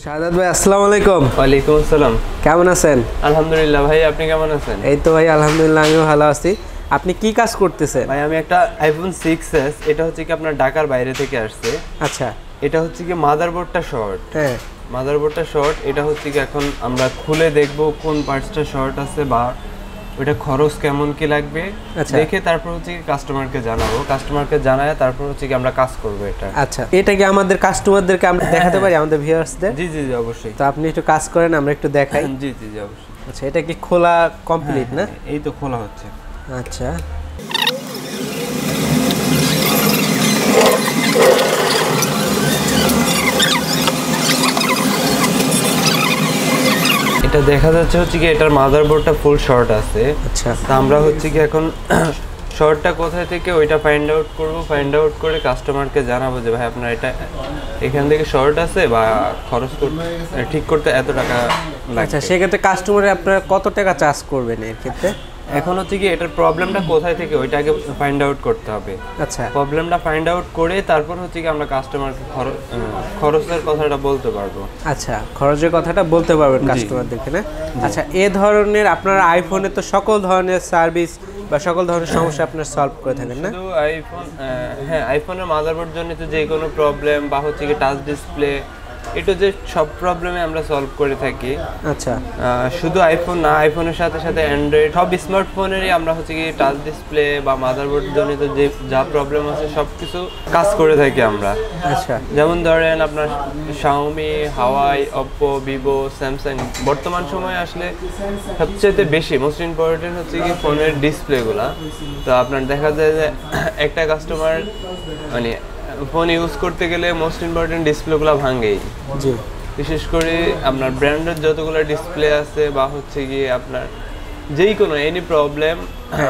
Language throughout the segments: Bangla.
শাহাদাত ভাই আসসালামু আলাইকুম। ওয়ালাইকুম আসসালাম। কেমন আছেন? আলহামদুলিল্লাহ ভাই, আপনি কেমন আছেন? এই তো ভাই আলহামদুলিল্লাহ আমিও ভালো আছি। আপনি কি কাজ করতেছেন? ভাই আমি একটা আইফোন 6s, এটা হচ্ছে কি আপনার ঢাকার বাইরে থেকে আসছে। আচ্ছা, এটা হচ্ছে কি মাদারবোর্ডটা শর্ট। হ্যাঁ, মাদারবোর্ডটা শর্ট। এটা হচ্ছে কি এখন আমরা খুলে দেখব কোন পার্টসটা শর্ট আছে বা ওটা খরচ কেমন কি লাগবে দেখে তারপর হচ্ছে কি কাস্টমারকে জানাবো। কাস্টমারকে জানায় তারপর হচ্ছে কি আমরা কাজ করব এটা। আচ্ছা, এটা কি আমাদের কাস্টমারদেরকে আমরা দেখাতে পারি, আমাদের ভিউয়ার্সদের? জি জি জি অবশ্যই। তো আপনি একটু কাজ করেন, আমরা একটু দেখাই। জি জি জি অবশ্যই। আচ্ছা, এটা কি খোলা কমপ্লিট না? এই তো খোলা হচ্ছে। আচ্ছা, এটা দেখা যাচ্ছে হচ্ছে কি এটার মাদারবোর্ডটা ফুল শর্ট আছে। আচ্ছা, তা আমরা হচ্ছে কি এখন শর্টটা কোথায় থেকে ওইটা ফাইন্ড আউট করব। ফাইন্ড আউট করে কাস্টমারকে জানাবো যে ভাই আপনার এটা এখান থেকে শর্ট আছে বা খরচ করতে ঠিক করতে এত টাকা লাগবে। আচ্ছা, সেক্ষেত্রে কাস্টমারে আপনারা কত টাকা চার্জ করবেন এর ক্ষেত্রে? এখন হচ্ছে কি এটার প্রবলেমটা কোথায় থেকে ওইটাকে ফাইন্ড আউট করতে হবে। আচ্ছা, প্রবলেমটা ফাইন্ড আউট করে তারপর হচ্ছে কি আমরা কাস্টমারকে খরচের কথাটা বলতে পারবো। আচ্ছা, খরচের কথাটা বলতে পারবেন কাস্টমারদেরকে না? আচ্ছা, এ ধরনের আপনার আইফোনে তো সকল ধরনের সার্ভিস বা সকল ধরনের সমস্যা আপনার সলভ করে থাকেন না? শুধু আইফোন, হ্যাঁ আইফোনের মাদারবোর্ড জনিত যে কোনো প্রবলেম বা হচ্ছে কি টাচ ডিসপ্লে, এটা যে সব প্রবলেমে আমরা সলভ করে থাকি। আচ্ছা, শুধু আইফোন না, আইফোনের সাথে সাথে অ্যান্ড্রয়েড সব স্মার্টফোনেরই আমরা হচ্ছে কি টাচ ডিসপ্লে বা মাদারবোর্ড জনিত যে যা প্রবলেম আছে সব কিছু কাজ করে থাকি আমরা। আচ্ছা, যেমন ধরেন আপনার শাওমি, হাওয়াই, ওপ্পো, ভিভো, স্যামসাং বর্তমান সময়ে আসলে সবচেয়ে বেশি মোস্ট ইম্পর্টেন্ট হচ্ছে কি ফোনের ডিসপ্লেগুলা। তো আপনার দেখা যায় যে একটা কাস্টমার মানে ফোন ইউজ করতে গেলে মোস্ট ইম্পর্টেন্ট ডিসপ্লেগুলো ভাঙেই। জি, বিশেষ করে আপনার ব্র্যান্ডের যতগুলো ডিসপ্লে আছে বা হচ্ছে গিয়ে আপনার যেই কোনো এনি প্রবলেম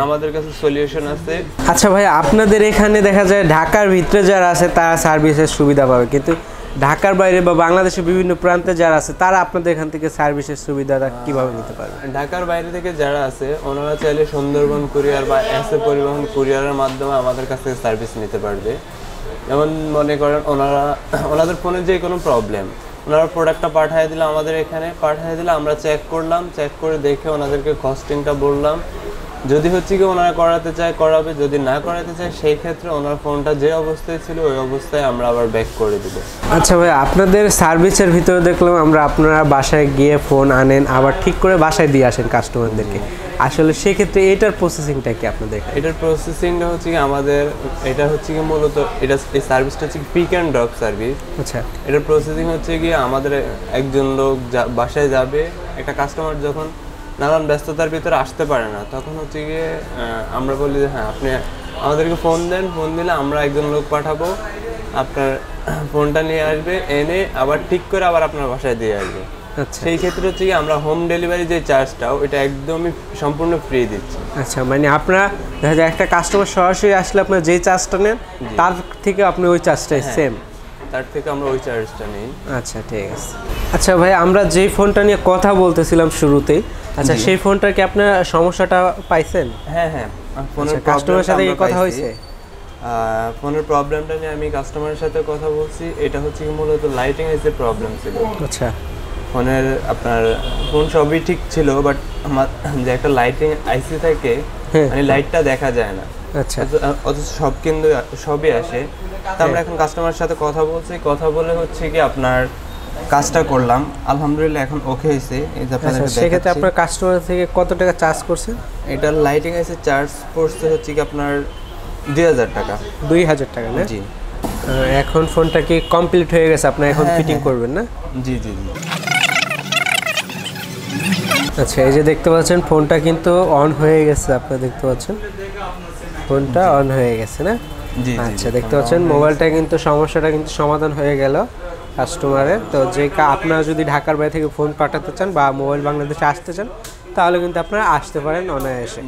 আমাদের কাছে সলিউশন আছে। আচ্ছা ভাই, আপনাদের এখানে দেখা যায় ঢাকার ভিতরে যারা আছে তারা সার্ভিসের সুবিধা পাবে, কিন্তু ঢাকার বাইরে বা বাংলাদেশের বিভিন্ন প্রান্তে যারা আছে তারা আপনাদের এখান থেকে সার্ভিসের সুবিধাটা কিভাবে নিতে পারবে? ঢাকার বাইরে থেকে যারা আছে ওনারা চাইলে সুন্দরবন কুরিয়ার বা এসএ পরিবহন কুরিয়ারের মাধ্যমে আমাদের কাছ থেকে সার্ভিস নিতে পারবে। যেমন মনে করেন ওনাদের ফোনের যে কোনো প্রবলেম, ওনারা প্রোডাক্টটা পাঠিয়ে দিলে আমাদের এখানে পাঠিয়ে দিলে আমরা চেক করলাম, চেক করে দেখে ওনাদেরকে কস্টিংটা বললাম। যদি হচ্ছে কি ওনারা করাতে চায় করাবে, যদি না করাতে চায় সেই ক্ষেত্রে ওনার ফোনটা যে অবস্থায় ছিল ওই অবস্থায় আমরা আবার ব্যাক করে দেব। আচ্ছা ভাই, আপনাদের সার্ভিসের ভিতরে দেখলাম আমরা আপনারা বাসায় গিয়ে ফোন আনেন আবার ঠিক করে বাসায় দিয়ে আসেন কাস্টমারদেরকে। আসলে সেক্ষেত্রে এটার প্রসেসিংটা কি আপনাদের? এটার প্রসেসিংটা হচ্ছে কি আমাদের এটা হচ্ছে কি মূলত এটা এই সার্ভিসটা হচ্ছে পিক অ্যান্ড ড্রপ সার্ভিস। আচ্ছা, এটার প্রসেসিং হচ্ছে কি আমাদের একজন লোক বাসায় যাবে, একটা কাস্টমার যখন নানান ব্যস্ততার ভিতরে আসতে পারে না তখন হচ্ছে গিয়ে আমরা বলি যে হ্যাঁ আপনি আমাদেরকে ফোন দেন, ফোন দিলে আমরা একজন লোক পাঠাবো, আপনার ফোনটা নিয়ে আসবে, এনে আবার ঠিক করে আবার আপনার বাসায় দিয়ে আসবে। আচ্ছা, সেই ক্ষেত্রে হচ্ছে কি আমরা হোম ডেলিভারি যে চার্জটাও এটা একদমই সম্পূর্ণ ফ্রি দিচ্ছি। আচ্ছা, মানে আপনারা দেখা যায় একটা কাস্টমার সরাসরি আসলে আপনার যে চার্জটা নেন তার থেকে আপনি ওই চার্জটাই সেম? তার থেকে আমরা ওই চার্জটা নেই। আচ্ছা, ঠিক আছে। আচ্ছা ভাই, আমরা যেই ফোনটা নিয়ে কথা বলতেছিলাম শুরুতেই, আচ্ছা সেই ফোনটার কি আপনার সমস্যাটা পাইছেন? হ্যাঁ হ্যাঁ, ফোনের কাস্টমারের সাথে এই কথা হয়েছে? ফোনের প্রবলেমটা নিয়ে আমি কাস্টমারের সাথে কথা বলছি। এটা হচ্ছে কি মূলত লাইটিং এর যে প্রবলেম ছিল। আচ্ছা, ফোনের আপনার ফোন সবই ঠিক ছিল, বাট আমার যে একটা লাইটিং আইসি থাকে মানে লাইটটা দেখা যায় না। আচ্ছা, অথচ সব কিন্তু সবই আসে। তা আমরা এখন কাস্টমারের সাথে কথা বলছি, কথা বলে হচ্ছে কি আপনার কাজটা করলাম, আলহামদুলিল্লাহ এখন ওকে হয়েছে। এই যে আপনাদের দেখাচ্ছি। সেক্ষেত্রে আপনার কাস্টমার থেকে কত টাকা চার্জ করছেন? এটার লাইটিং আইসি চার্জ পড়ছে হচ্ছে কি আপনার 2000 টাকা। 2000 টাকা না? জি। এখন ফোনটা কি কমপ্লিট হয়ে গেছে, আপনার এখন ফিটিং করবেন না? জি জি জি। আচ্ছা, এই যে দেখতে পাচ্ছেন ফোনটা কিন্তু অন হয়ে গেছে, আপনারা দেখতে পাচ্ছেন ফোনটা অন হয়ে গেছে না? জি। আচ্ছা, দেখতে পাচ্ছেন মোবাইলটা কিন্তু সমস্যাটা কিন্তু সমাধান হয়ে গেল কাস্টমারের। তো যে আপনারা যদি ঢাকার বাইরে থেকে ফোন পাঠাতে চান বা মোবাইল বাংলাদেশে আসতে চান তাহলে কিন্তু আপনারা আসতে পারেন অনায়াসে।